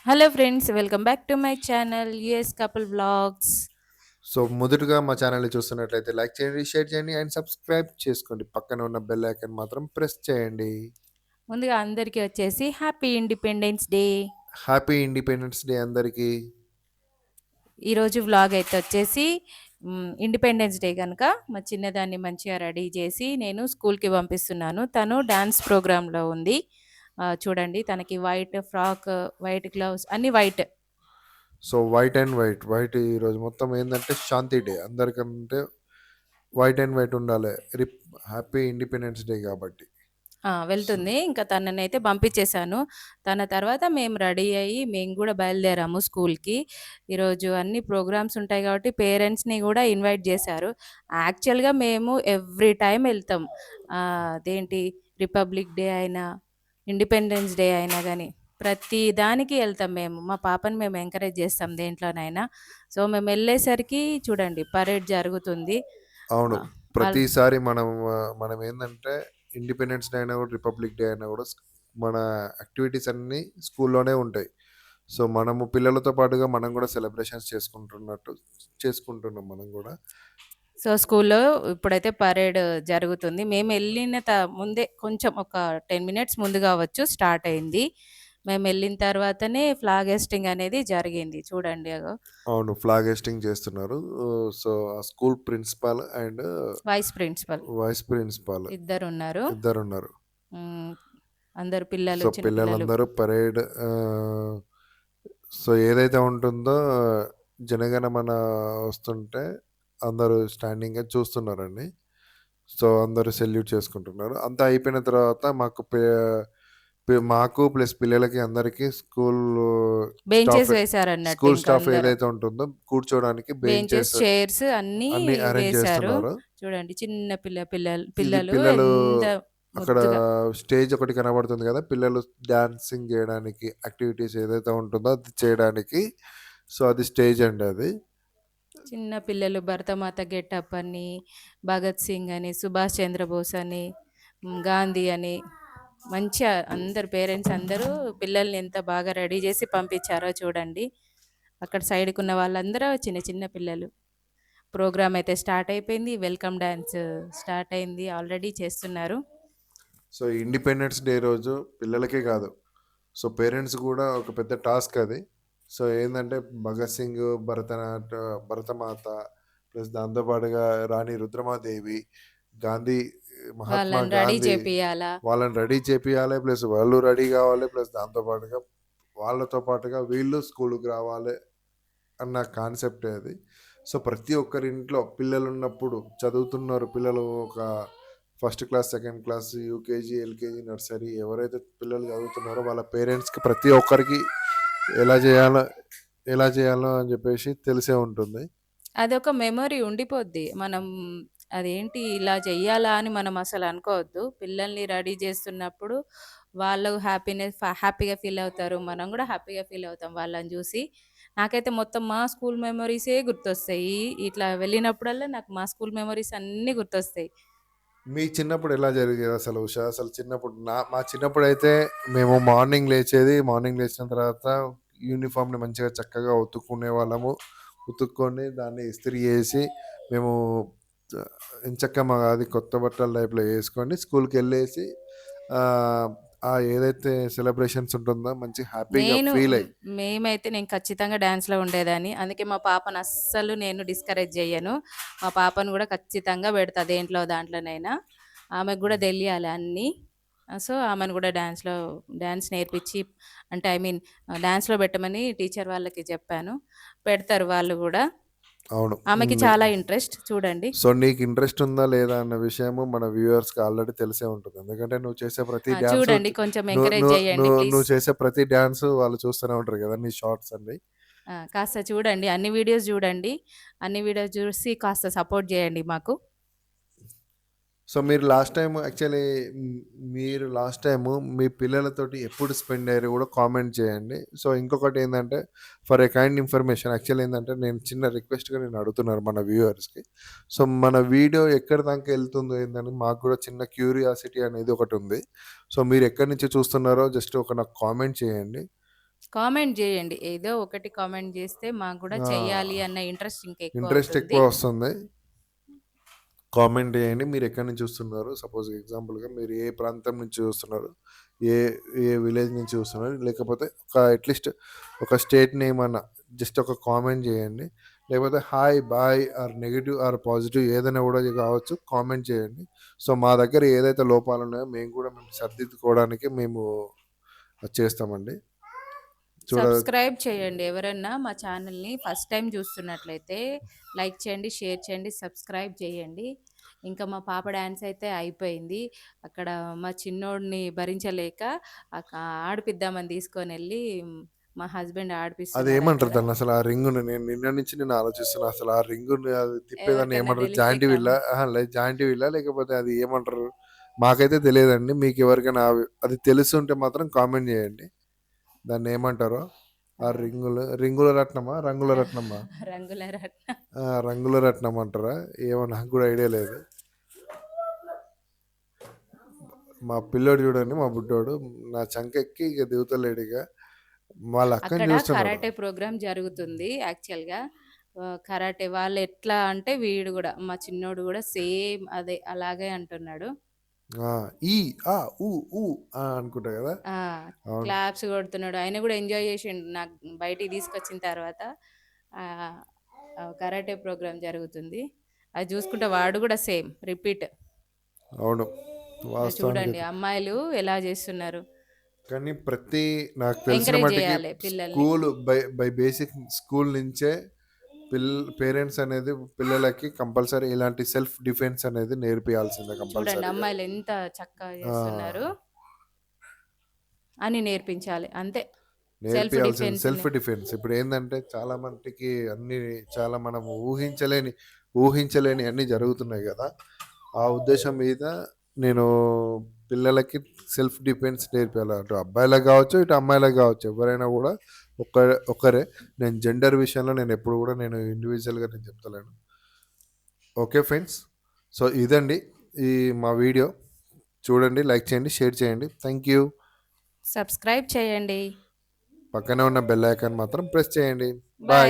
Hello friends, welcome back to my channel US couple vlogs. So, మొదటగా మా ఛానెల్‌ని చూస్తున్నట్లయితే like చేయండి, షేర్ చేయండి అండ్ సబ్స్క్రైబ్ చేసుకోండి. పక్కన ఉన్న బెల్ ఐకాన్ మాత్రం ప్రెస్ చేయండి. ముందుగా అందరికీ వచ్చేసి happy independence day. Happy independence day అందరికీ. ఈరోజు వ్లాగ్ అయితే వచ్చేసి ఇండిపెండెన్స్ డే కనుక మా చిన్నదాన్ని మంచిగా రెడీ చేసి నేను స్కూల్కి పంపిస్తున్నాను. తను డాన్స్ ప్రోగ్రాంలో ఉంది. చూడండి, తనకి వైట్ ఫ్రాక్, వైట్ గ్లౌస్ అన్నీ white. So, white and white. White ఈరోజు మొత్తం ఏందంటే శాంతి డే. అందరికంటే వైట్ అండ్ వైట్ ఉండాలి. హ్యాపీ ఇండిపెండెన్స్ డే కాబట్టి. సో, వెళ్తుంది. ఇంకా తననైతే పంపించేశాను. తన తర్వాత మేము రెడీ అయ్యి మేము గూడా బయలుదేరాము స్కూల్‌కి. ఈరోజు అన్ని ప్రోగ్రామ్స్ ఉంటాయి కాబట్టి పేరెంట్స్‌ని గూడా ఇన్వైట్ జేశారు. యాక్చువల్‌గా మేము ఎవ్రీ టైమ్ ఎళ్తాం. అదేంటి, రిపబ్లిక్ డే అయినా, ఇండిపెండెన్స్ డే అయినా గానీ, ప్రతి దానికి ఎళ్తాం మేము. మా పాపని మేము ఎంకరేజ్ జేస్తాం దేంట్లోనైనా. సో, మేమెళ్ళేసరికి చూడండి పరేడ్ జరుగుతుంది. అవును. ఆహ్, ఆల్ ప్రతిసారి మనం ఏందంటే ఇండిపెండెన్స్ డే అయినా కూడా, రిపబ్లిక్ డే అయినా కూడా మన యాక్టివిటీస్ అన్నీ స్కూల్లోనే ఉంటాయి. సో, మనము పిల్లలతో పాటుగా మనం కూడా సెలబ్రేషన్స్ చేసుకుంటున్నాం మనం కూడా. సో, స్కూల్లో ఇప్పుడైతే పరేడ్ జరుగుతుంది. మేమెళ్ళిన ముందే కొంచెం ఒక 10 మినిట్స్ ముందు గావచ్చు స్టార్ట్ అయింది. మేమెళ్ళిన తర్వాతనే ఫ్లాగ్ హోస్టింగ్ అనేది జరిగింది. చూడండి అగో. అవును. ఫ్లాగ్ హోస్టింగ్ చేస్తున్నారు. సో, ఆ school principal and vice principal vice principal ఇద్దరున్నారు. ఇద్దరున్నారు. హ్మ్. అందరు పిల్లలు, సో, చిన్న పిల్లలు. పిల్లలందరూ పరేడ్ సో, ఏదైతే ఉంటుందో జనగణమన వస్తుంటే అందరూ స్టాండింగ్‌గా చూస్తున్నారండి. సో, అందరూ సెల్యూట్ చేసుకుంటున్నారు. అంతా అయిపోయిన తర్వాత మాకు ప్లస్ పిల్లలకి అందరికీ స్టాఫ్ బెంచెస్ వేశారన్నట్టు స్కూల్ ఇంక స్టాఫ్ అందరూ. ఏదైతే ఉంటుందో కూర్చోడానికి బెంచెస్, చైర్స్ అన్నీ అన్నీ అరేంజ్ వేశారు. చేస్తున్నారు. చూడండి, చిన్న ఇది పిల్లలు పిల్లలు ఎంత అక్కడ ముద్దుగా. స్టేజ్ ఒకటి కనబడుతుంది గదా! పిల్లలు డాన్సింగ్ జేయడానికి, యాక్టివిటీస్ ఏదైతే ఉంటుందో అది చేయడానికి. సో, అది స్టేజ్ అండి అది. చిన్న పిల్లలు భరతమాత గెటప్ అని, భగత్ సింగ్ అని, సుభాష్ చంద్రబోస్ అని, గాంధీ అని, మంచిగా అందరు పేరెంట్స్ అందరూ పిల్లల్ని ఎంత బాగా రెడీ చేసి పంపించారో చూడండి. అక్కడ సైడ్‌కున్న వాళ్ళందరూ చిన్న చిన్న పిల్లలు. ప్రోగ్రామ్ అయితే స్టార్ట్ అయిపోయింది. వెల్కమ్ డాన్స్ స్టార్ట్ అయింది. ఆల్రెడీ చేస్తున్నారు. సో, ఇండిపెండెన్స్ డే రోజు పిల్లలకే గాదు. సో, పేరెంట్స్ గూడా ఒక పెద్ద టాస్క్ అది. సో, ఏందంటే భగత్ సింగ్, భరతమాత ప్లస్ దాంతో పాటుగా రాణి రుద్రమాదేవి, గాంధీ, మహాత్మా వాళ్ళని రెడీ గాంధీ చేపియాలా. వాళ్ళని రెడీ చేపియాలి. ప్లస్ వాళ్ళు రెడీ గావాలి. ప్లస్ దాంతో పాటుగా వాళ్ళతో పాటుగా వీళ్ళు స్కూలుకి రావాలి అన్న కాన్సెప్టే అది. సో, ప్రతి ఒక్కరింట్లో పిల్లలున్నప్పుడు చదువుతున్నారు. పిల్లలు ఒక first class, second class, UKG, LKG, nursery ఎవరైతే పిల్లలు చదువుతున్నారో వాళ్ళ పేరెంట్స్‌కి ప్రతి ఒక్కరికి ఎలా జేయాలో ఎలా జేయాలో అని జెప్పేసి తెలిసే ఉంటుంది. అదొక మెమరీ ఉండిపోద్ది. మనం అదేంటి ఇలా చెయ్యాలా అని మనం అసలు అనుకోవద్దు. పిల్లల్ని రెడీ చేస్తున్నప్పుడు వాళ్ళు హ్యాపీగా ఫీల్ అవుతారు. మనం గూడా హ్యాపీగా ఫీల్ అవుతాం వాళ్ళని జూసి. నాకైతే మొత్తం మా స్కూల్ మెమోరీసే గుర్తొస్తాయి. ఇట్లా వెళ్ళినప్పుడల్లా నాకు మా స్కూల్ మెమోరీస్ అన్నీ గుర్తొస్తాయి. మీ చిన్నప్పుడు ఎలా జరిగేదసలు ఉషా? అసలు చిన్నప్పుడు మా చిన్నప్పుడైతే మేము మార్నింగ్ లేచేది. మార్నింగ్ లేచిన తర్వాత యూనిఫార్మ్‌ని మంచిగా చక్కగా ఉతుక్కునేవాళ్ళము. ఉతుక్కొని దాన్ని ఇస్త్రీ జేసి మేము చ ఎంచక్కా అది కొత్త బట్టల టైప్‌లో యేసుకొని స్కూల్‌కెళ్ళేసి ఆహ్, ఏదైతే సెలబ్రేషన్స్ ఉంటుందో మంచి హ్యాపీగా నేను ఫీల్ అయ్యి నేను ఖచ్చితంగా డాన్స్‌లో ఉండేదాన్ని. అందుకే మా పాపను అస్సలు నేను డిస్కరేజ్ జెయ్యను. మా పాపను గూడా ఖచ్చితంగా పెడతా దాంట్లోనైనా. ఆమెకు గూడా దెలియాలి అన్నీ. సో, ఆమెను గూడా డాన్స్ నేర్పించి, అంటే ఐ మీన్ డాన్స్‌లో పెట్టమని టీచర్ వాళ్ళకి చెప్పాను. పెడతారు వాళ్ళు గూడా. అవును. ఆమెకి హ్మ్. చాలా ఇంట్రెస్ట్ చూడండి. సో, నీకు ఇంట్రెస్ట్ ఉందా లేదా అన్న విషయము మన వ్యూవర్స్‌కి ఆల్రెడీ తెలిసే ఉంటుంది. ఎందుకంటే నువ్వు చేసే ప్రతి డాన్సు చూడండి, కొంచెం నువ్వు ఎంకరేజ్ నువ్వు జేయండి నువ్వు ప్లీజ్. నువ్వు చేసే ప్రతి డాన్సు వాళ్ళు చూస్తూనే ఉంటారు గదా! నీ షార్ట్స్ అన్ని. కాస్త చూడండి. అన్ని వీడియోస్ జూడండి. అన్ని వీడియోస్ జూసి కాస్త సపోర్ట్ జేయండి మాకు. సో, మీరు లాస్ట్ టైము మీ పిల్లలతోటి ఎప్పుడు స్పెండ్ అయ్యారో గూడా కామెంట్ చేయండి. సో, ఇంకొకటేందంటే for a kind information actually ఏందంటే నేను చిన్న రిక్వెస్ట్‌గా నేను అడుగుతున్నాను మన వ్యూవర్స్‌కి. సో, మన వీడియో ఎక్కడి దాకా ఎళ్తుందో ఏందని మాకు గూడా చిన్న క్యూరియాసిటీ అనేది ఒకటుంది. సో, మీరు ఎక్కడి నుంచి చూస్తున్నారో జస్ట్ నాకు కామెంట్ చేయండి. కామెంట్ జేయండి. ఏదో ఒకటి కామెంట్ జేస్తే మాకు గూడా చెయ్యాలి ఆ! అన్న ఇంట్రెస్ట్ ఇంకెక్కువ ఇంట్రెస్ట్ అవుతుంది. ఎక్కువ వస్తుంది. కామెంట్ చేయండి. మీరు ఎక్కడి నుంచి చూస్తున్నారు? సపోజ్ ఎగ్జాంపుల్‌గా మీరు ఏ ప్రాంతం నుంచి చూస్తున్నారు? ఏ ఏ విలేజ్ నుంచి చూస్తున్నారు? లేకపోతే అట్‌లీస్ట్ ఒక స్టేట్ నేమ్ అన్నా జస్ట్ ఒక కామెంట్ చేయండి. లేకపోతే hi, bye or negative or positive ఏదైనా కూడా కావచ్చు. కామెంట్ చేయండి. సో, మా దగ్గర ఏదైతే లోపాలున్నాయో మేము సరిదిద్దుకోవడానికి మేము చేస్తామండి. చూడ సబ్స్క్రైబ్ చేయండి. ఎవరన్నా మా ఛానల్‌ని ఫస్ట్ టైమ్ చూస్తున్నట్లయితే లైక్ చేయండి, షేర్ చేయండి, సబ్స్క్రైబ్ చేయండి. ఇంకా మా పాప డాన్స్ అయితే అయిపోయింది. అక్కడ మా చిన్నోడిని భరించలేక అక ఆడిపిద్దామని తీసుకొనెళ్ళి మా హస్బెండ్ అదేమంటారు ఆడిపిస్తున్నారక్కడ. దాన్నసలు ఆ రింగుని? నేను నిన్న నుంచి నేను ఆలోచిస్తున్నా. అసలు ఆ రింగుని అది తిప్పేదాన్ని ఎవరికన్నా ఏమంటారు? తెలిస్తే జాయింట్ వీలా? అహా! లేదు జాయింట్ వీలా? లేకపోతే అది ఏమంటారు? మాకైతే తెలియదండి. మీకెవరికైనా అది తెలిసుంటే మాత్రం కామెంట్ జేయండి. దాన్నేమంటారో? ఆ! ఆ రింగుల రత్నమా? రంగుల రత్నమా? రంగుల రత్నం. ఆ! రంగుల రత్నం అంటారా? ఏమో నాకు గూడా ఐడియా లేదు. మా పిల్లోడు చూడండి మా బుడ్డోడు నా చంకెక్కి ఇక దిగుతలేడిక. వాళ్ళ అక్కని అక్కడ చూస్తున్నాడు. కరాటే ప్రోగ్రామ్ జరుగుతుంది యాక్చువల్‌గా. కరాటే వాళ్ళెట్లా అంటే వీడు గూడా మా చిన్నోడు గూడా సేమ్ అదే అలాగే అంటున్నాడు. ఆ! ఈ, ఆ, ఉ, ఊ ఆ! అనుకుంటా గదా! ఆ! అవును. క్లాప్స్ కొడుతున్నాడు. ఆయన గూడా ఎంజాయ్ చేసిండు. నాకు బయటికి తీసుకొచ్చిన తర్వాత ఆహ్, కరాటే ప్రోగ్రామ్ జరుగుతుంది. అది చూసుకుంటే వాడు గూడా సేమ్ రిపీట్. అవును. చూడండి వాస్తవానికైతే. అమ్మాయిలు ఎలా చేస్తున్నారు. కానీ నాకు తెలిసిన ఎంకరేజ్ మట్టికి చేయాలి పిల్లల్ని. స్కూలు బై బేసిక్ స్కూల్ నుంచే పేరెంట్స్ అనేది పిల్లలకి కంపల్సరీ ఇలాంటి సెల్ఫ్ డిఫెన్స్ అనేది నేర్పియాల్సిందే చూడండి కంపల్సరీగా. అమ్మాయిలు ఎంత చక్కగా ఆ! చేస్తున్నారు అని నేర్పించాలి. అంతే. సెల్ఫ్ నేర్పియాల్సింది సెల్ఫ్ డిఫెన్స్‌ని. డిఫెన్స్. ఇప్పుడేందంటే చాలా మట్టికి చాలా మనం ఊహించలేని అన్నీ జరుగుతున్నాయి గదా! ఆ ఉద్దేశం మీద నేను పిల్లలకి సెల్ఫ్ డిఫెన్స్ నేర్పియాలి. అటు అబ్బాయిలకు గావచ్చు, ఇటు అమ్మాయిలకు గావచ్చు. ఎవరైనా గూడా ఒకరే. నేను జెండర్ విషయంలో నేనెప్పుడు గూడా ఇండివిడ్యువల్‌గా నేను చెప్తలేను. Okay friends. సో, ఇదండి ఈ మా వీడియో. చూడండి, లైక్ చేయండి, షేర్ చేయండి. Thank you. సబ్స్క్రైబ్ చేయండి. పక్కనే ఉన్న బెల్ ఐకాన్ మాత్రం ప్రెస్ చేయండి. బాయ్. బాయ్.